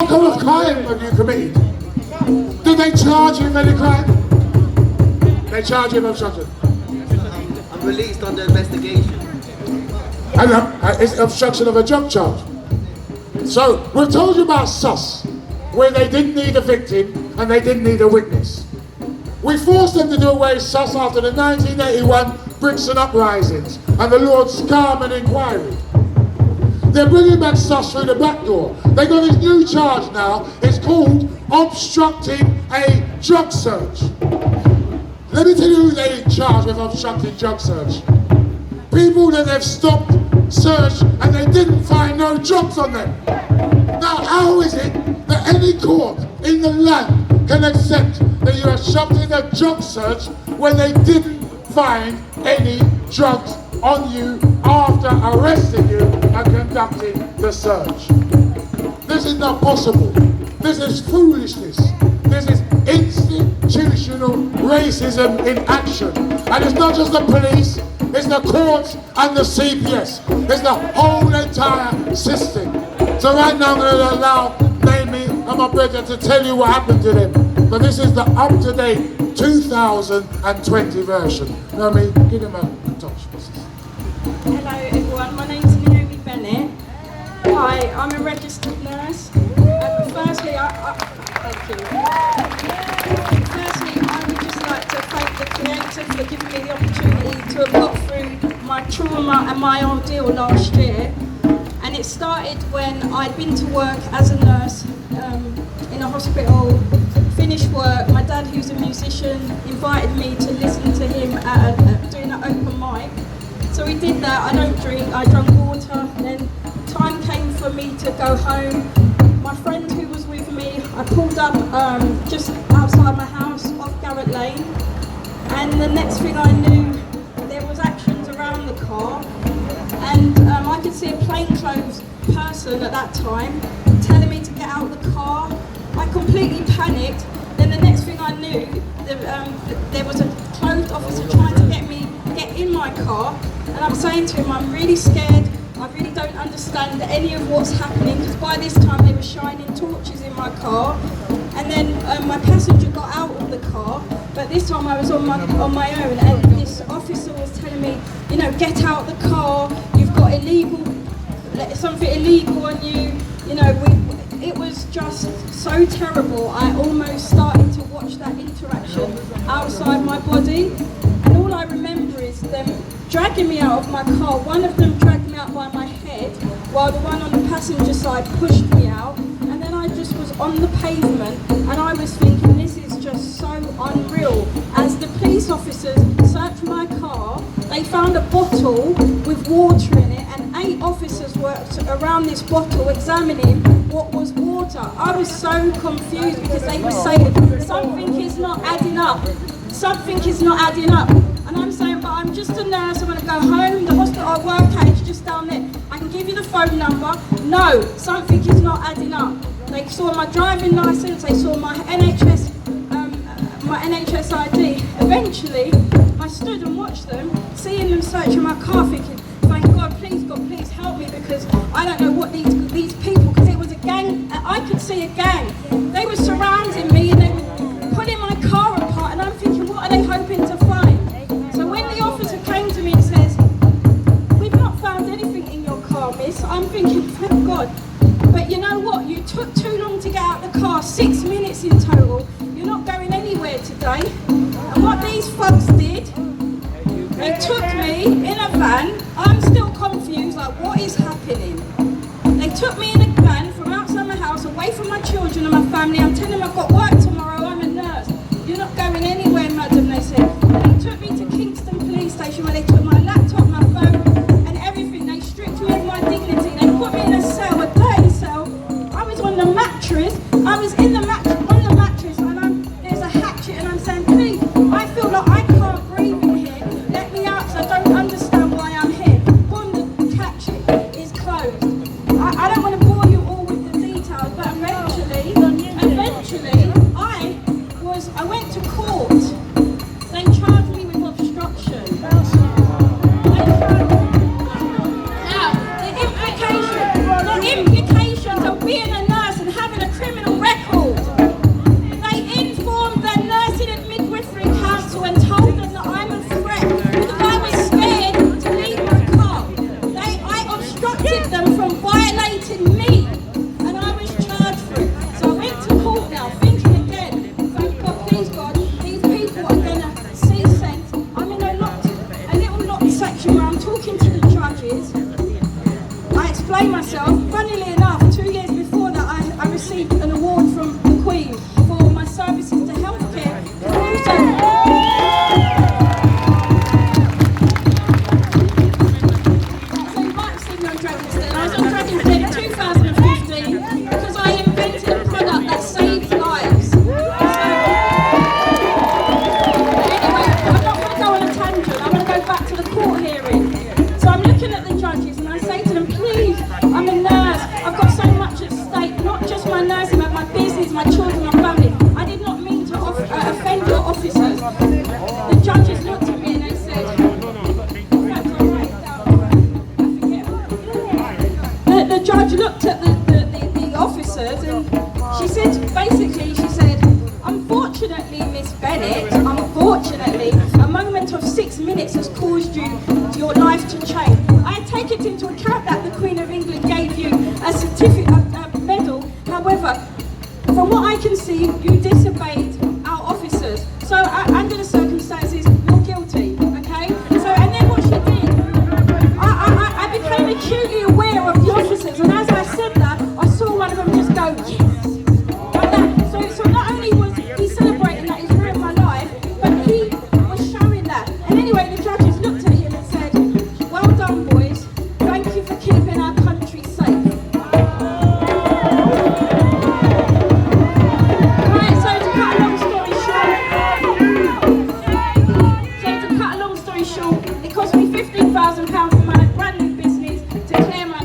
kind of crime have you committed? Do they charge you with any crime? They charge you with obstruction. I'm released under investigation. And it's obstruction of a drug charge. So we've told you about SUS, where they didn't need a victim and they didn't need a witness. We forced them to do away with SUS after the 1981 Brixton uprisings and the Lord Scarman inquiry. They're bringing back SUS through the back door. They got this new charge now. It's called obstructing a drug search. Let me tell you who they charge with obstructing drug search. People that they've stopped, searched, and they didn't find no drugs on them. Now, how is it that any court in the land can accept that you are obstructing a drug search when they didn't find any drugs on you after arresting you and conducting the search? This is not possible. This is foolishness. This is institutional racism in action. And it's not just the police, it's the courts and the CPS. It's the whole entire system. So right now I'm going to allow Neomi and my brother to tell you what happened to them. But this is the up-to-date 2020 version. Neomi, give him a touch. Hello everyone, my name's Neomi Bennet. Hi, I'm a registered nurse. Firstly, thank you. Firstly, I would just like to thank the Creator for giving me the opportunity to have got through my trauma and my ordeal last year. And it started when I'd been to work as a nurse in a hospital, finished work. My dad, who's a musician, invited me to listen to him doing an open mic. So we did that. I don't drink, I drank water. Then time came for me to go home. My friend who was with me, I pulled up just outside my house off Garrett Lane. And the next thing I knew, there was actions around the car. And I could see a plainclothes person at that time telling me to get out of the car. I completely panicked. Then the next thing I knew, there was a clothed officer trying to get in my car. And I'm saying to him, I'm really scared. I really don't understand any of what's happening, because by this time they were shining torches in my car. And then my passenger got out of the car, but this time I was on my own, and this officer was telling me, you know, get out of the car, you've got something illegal on you. You know, it was just so terrible. I almost started to watch that interaction outside my body, and all I remember is them dragging me out of my car. One of them dragged me out by my head, while the one on the passenger side pushed me out. And then I just was on the pavement, and I was thinking, this is just so unreal. As the police officers searched my car, they found a bottle with water in it, and 8 officers worked around this bottle examining what was water. I was so confused, because they were saying, something is not adding up. Something is not adding up. And I'm saying, but I'm just a nurse, I'm going to go home, the hospital I work at is just down there. I can give you the phone number. No, something is not adding up. They saw my driving licence, they saw my NHS ID. Eventually, I stood and watched them, seeing them searching my car, thinking, thank God, please help me, because I don't know what these people, because it was a gang, I could see a gang. They were surrounding me and they were pulling my car apart, and I'm thinking, what are they hoping to find? So when the officer came to me and says, we've not found anything in your car, miss, I'm thinking, thank God. But you know what, you took too long to get out of the car, 6 minutes in total. You're not going anywhere today. And what these folks did, they took me in a van. I'm still confused, like, what is happening? They took me in a van from outside my house, away from my children and my family. I'm telling them I've got work tomorrow, I'm a nurse. You're not going anywhere, madam, they said. And they took me to Kingston Police Station, where they took my laptop, my phone, and everything. They stripped me of my dignity. They put me in a cell, a dirty cell. I was on the mattress. I was in the mattress, on the mattress, and there's a hatchet, and I'm saying, please, I feel like I can't breathe in here. Let me out, because I don't understand why I'm here. Boom, the hatchet is closed. I don't want to bore you all with the details, but eventually, I went to court. They charged me with obstruction. Now, the implications of being a nurse and having a criminal my business, my children, my family. I did not mean to offend your officers. The judges looked at me and they said, the judge looked at the officers and she said, unfortunately, Miss Bennett, unfortunately, a moment of 6 minutes has caused your life to change. I take it into account that the Queen of England gave you a certificate, a medal. However, from what I can see, you disobeyed our officers. So under the circumstances, you're guilty, okay? So, and then what she did, I became acutely aware of the officers, and as I said that, I saw one of them just go, yes, like that. So not only was he celebrating that he's ruined my life, but he was showing that. And anyway, the judges looked at him and said, well done, boys. Thank you for keeping our country safe. Right, so to cut a long story short, it cost me £15,000 for my brand new business to clear my